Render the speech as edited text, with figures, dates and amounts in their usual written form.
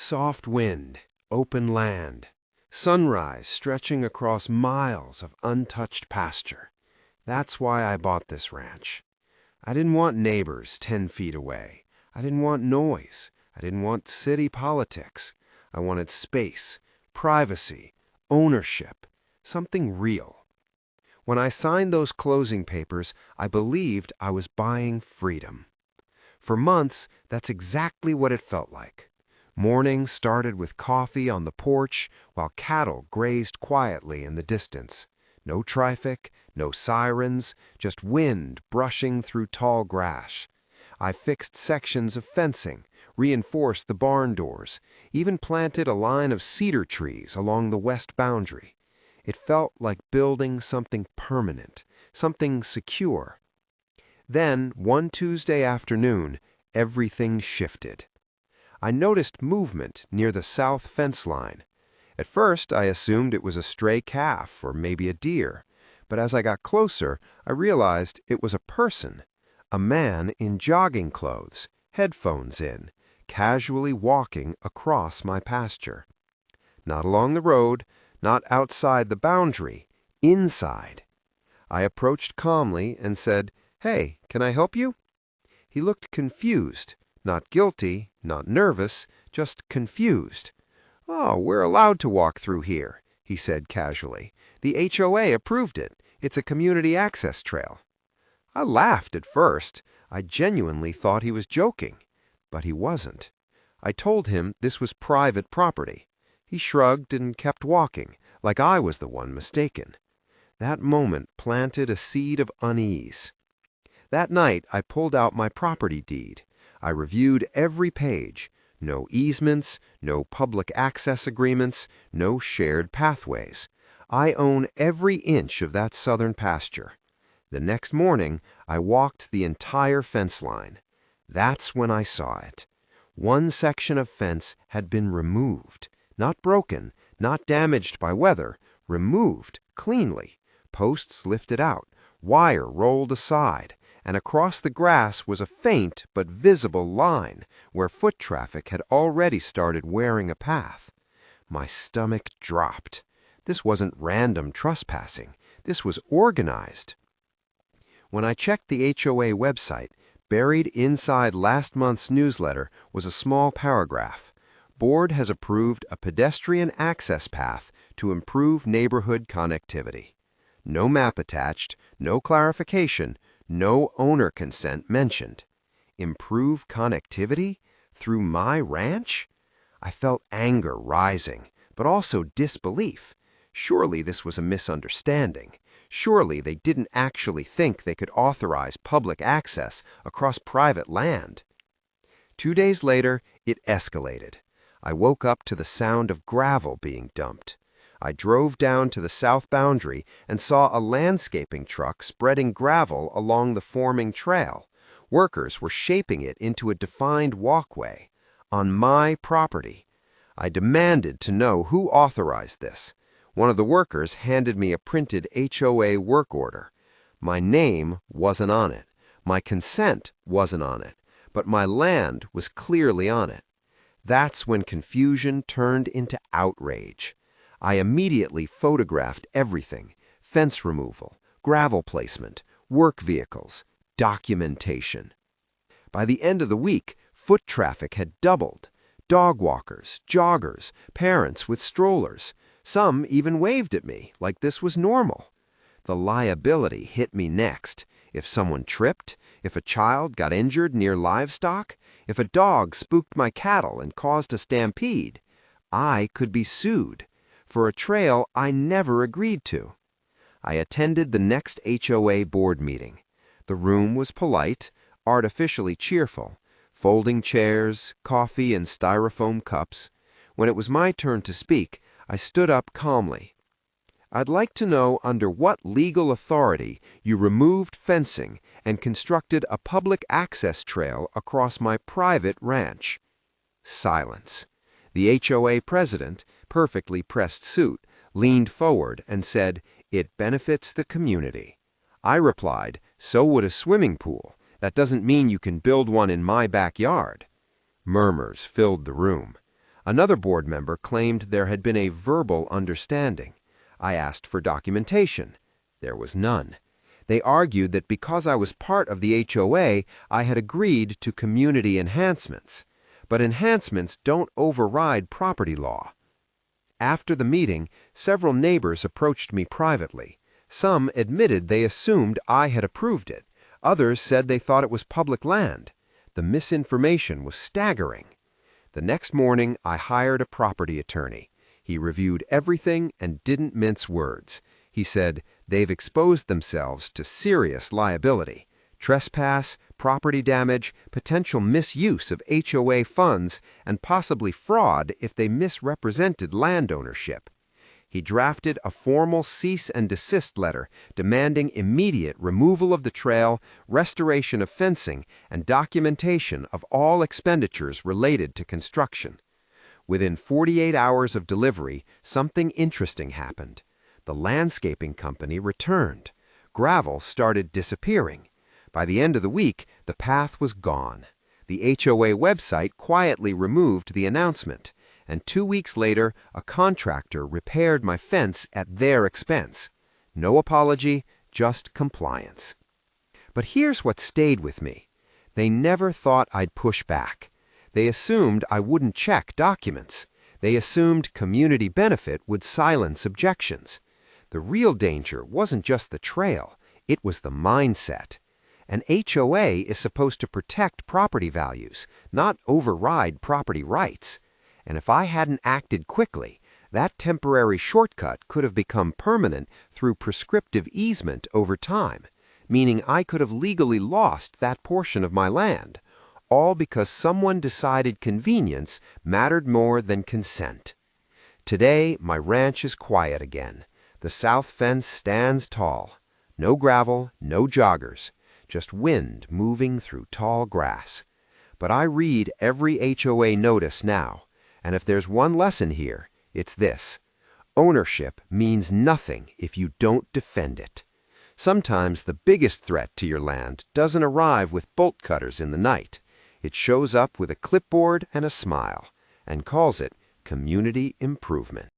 Soft wind, open land, sunrise stretching across miles of untouched pasture. That's why I bought this ranch. I didn't want neighbors 10 feet away. I didn't want noise. I didn't want city politics. I wanted space, privacy, ownership, something real. When I signed those closing papers, I believed I was buying freedom. For months, that's exactly what it felt like. Mornings started with coffee on the porch while cattle grazed quietly in the distance. No traffic, no sirens, just wind brushing through tall grass. I fixed sections of fencing, reinforced the barn doors, even planted a line of cedar trees along the west boundary. It felt like building something permanent, something secure. Then, one Tuesday afternoon, everything shifted. I noticed movement near the south fence line. At first, I assumed it was a stray calf or maybe a deer, but as I got closer, I realized it was a person, a man in jogging clothes, headphones in, casually walking across my pasture. Not along the road, not outside the boundary, inside. I approached calmly and said, "Hey, can I help you?" He looked confused, not guilty, not nervous, just confused. "Oh, we're allowed to walk through here," he said casually. "The HOA approved it. It's a community access trail." I laughed at first. I genuinely thought he was joking. But he wasn't. I told him this was private property. He shrugged and kept walking, like I was the one mistaken. That moment planted a seed of unease. That night, I pulled out my property deed. I reviewed every page. No easements, no public access agreements, no shared pathways. I own every inch of that southern pasture. The next morning, I walked the entire fence line. That's when I saw it. One section of fence had been removed. Not broken, not damaged by weather, removed cleanly. Posts lifted out, wire rolled aside, and across the grass was a faint but visible line where foot traffic had already started wearing a path. My stomach dropped. This wasn't random trespassing. This was organized. When I checked the HOA website, buried inside last month's newsletter was a small paragraph. Board has approved a pedestrian access path to improve neighborhood connectivity. No map attached, no clarification, no owner consent mentioned. Improve connectivity? Through my ranch? I felt anger rising, but also disbelief. Surely this was a misunderstanding. Surely they didn't actually think they could authorize public access across private land. 2 days later, it escalated. I woke up to the sound of gravel being dumped. I drove down to the south boundary and saw a landscaping truck spreading gravel along the forming trail. Workers were shaping it into a defined walkway. On my property. I demanded to know who authorized this. One of the workers handed me a printed HOA work order. My name wasn't on it. My consent wasn't on it. But my land was clearly on it. That's when confusion turned into outrage. I immediately photographed everything: fence removal, gravel placement, work vehicles, documentation. By the end of the week, foot traffic had doubled. Dog walkers, joggers, parents with strollers. Some even waved at me like this was normal. The liability hit me next. If someone tripped, if a child got injured near livestock, if a dog spooked my cattle and caused a stampede, I could be sued for a trail I never agreed to. I attended the next HOA board meeting. The room was polite, artificially cheerful. Folding chairs, coffee in styrofoam cups. When it was my turn to speak, I stood up calmly. "I'd like to know under what legal authority you removed fencing and constructed a public access trail across my private ranch." Silence. The HOA president, perfectly pressed suit, leaned forward and said, "It benefits the community." I replied, "So would a swimming pool. That doesn't mean you can build one in my backyard." Murmurs filled the room. Another board member claimed there had been a verbal understanding. I asked for documentation. There was none. They argued that because I was part of the HOA, I had agreed to community enhancements. But enhancements don't override property law. After the meeting, several neighbors approached me privately. Some admitted they assumed I had approved it. Others said they thought it was public land. The misinformation was staggering. The next morning, I hired a property attorney. He reviewed everything and didn't mince words. He said, "They've exposed themselves to serious liability. Trespass, property damage, potential misuse of HOA funds, and possibly fraud if they misrepresented land ownership." He drafted a formal cease and desist letter demanding immediate removal of the trail, restoration of fencing, and documentation of all expenditures related to construction. Within 48 hours of delivery, something interesting happened. The landscaping company returned. Gravel started disappearing. By the end of the week, the path was gone. The HOA website quietly removed the announcement, and 2 weeks later, a contractor repaired my fence at their expense. No apology, just compliance. But here's what stayed with me. They never thought I'd push back. They assumed I wouldn't check documents. They assumed community benefit would silence objections. The real danger wasn't just the trail, it was the mindset. An HOA is supposed to protect property values, not override property rights. And if I hadn't acted quickly, that temporary shortcut could have become permanent through prescriptive easement over time, meaning I could have legally lost that portion of my land, all because someone decided convenience mattered more than consent. Today, my ranch is quiet again. The south fence stands tall. No gravel, no joggers, just wind moving through tall grass. But I read every HOA notice now, and if there's one lesson here, it's this: ownership means nothing if you don't defend it. Sometimes the biggest threat to your land doesn't arrive with bolt cutters in the night. It shows up with a clipboard and a smile, and calls it community improvement.